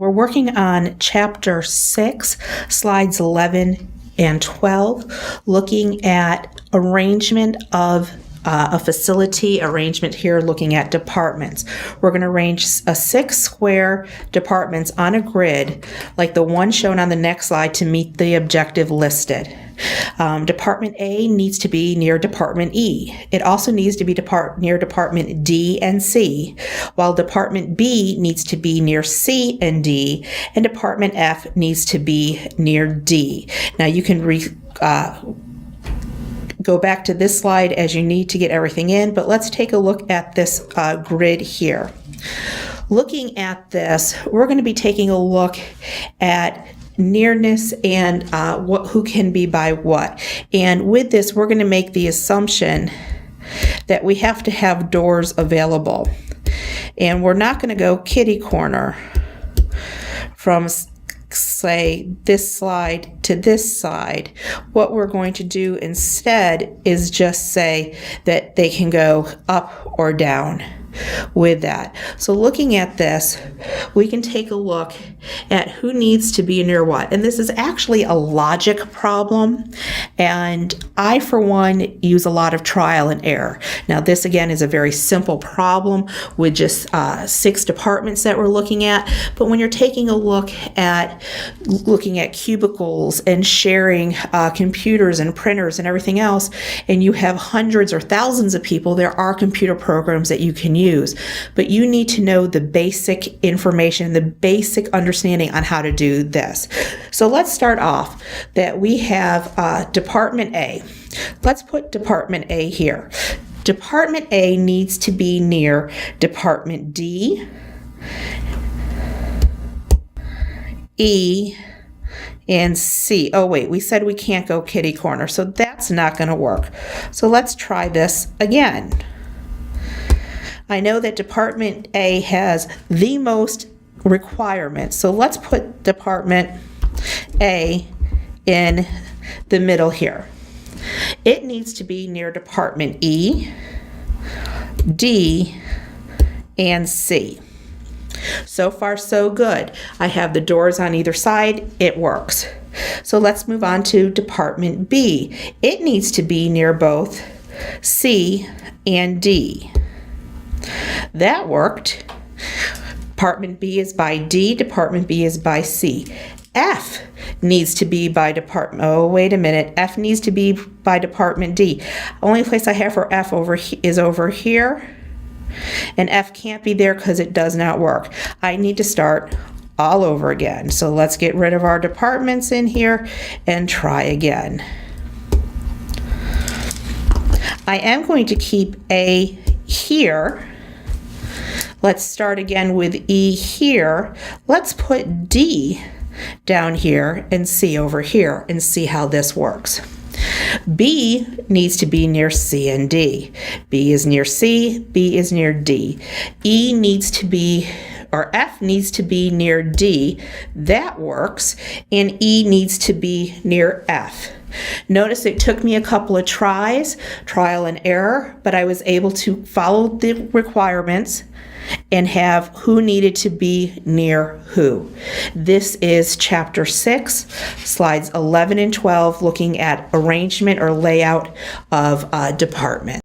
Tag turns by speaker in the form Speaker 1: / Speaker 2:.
Speaker 1: We're working on Chapter 6, slides 11 and 12, looking at arrangement of a facility, arrangement here looking at departments. We're going to arrange 6 square departments on a grid like the one shown on the next slide to meet the objective listed. Department A needs to be near Department E. It also needs to be near Department D and C, while Department B needs to be near C and D, and Department F needs to be near D. Now you can go back to this slide as you need to get everything in, but let's take a look at this grid here. Looking at this, we're going to be taking a look at nearness and who can be by what. And with this, we're going to make the assumption that we have to have doors available. And we're not going to go kitty corner from, say, this slide to this side. What we're going to do instead is just say that they can go up or down with that. So looking at this, we can take a look at who needs to be near what. And this is actually a logic problem, and I, for one, use a lot of trial and error. Now this again is a very simple problem with just 6 departments that we're looking at, but when you're taking a look at looking at cubicles and sharing computers and printers and everything else, and you have hundreds or thousands of people, there are computer programs that you can use, but you need to know the basic information, the basic understanding on how to do this. So let's start off that we have Department A. Let's put Department A here. Department A needs to be near Department D, E, and C. Oh wait, we said we can't go kitty corner, so that's not going to work. So let's try this again. I know that Department A has the most requirements, so let's put Department A in the middle here. It needs to be near Department E, D, and C. So far, so good. I have the doors on either side. It works. So let's move on to Department B. It needs to be near both C and D. That worked. Department B is by D, Department B is by C. F needs to be by Department, oh wait a minute, F needs to be by Department D. Only place I have for F is over here, and F can't be there because it does not work. I need to start all over again. So let's get rid of our departments in here and try again. I am going to keep A here. Let's start again with E here. Let's put D down here and C over here and see how this works. B needs to be near C and D. B is near C, B is near D. E needs to be, or F needs to be near D. That works. And E needs to be near F. Notice it took me a couple of tries, trial and error, but I was able to follow the requirements and have who needed to be near who. This is Chapter 6, slides 11 and 12, looking at arrangement or layout of a department.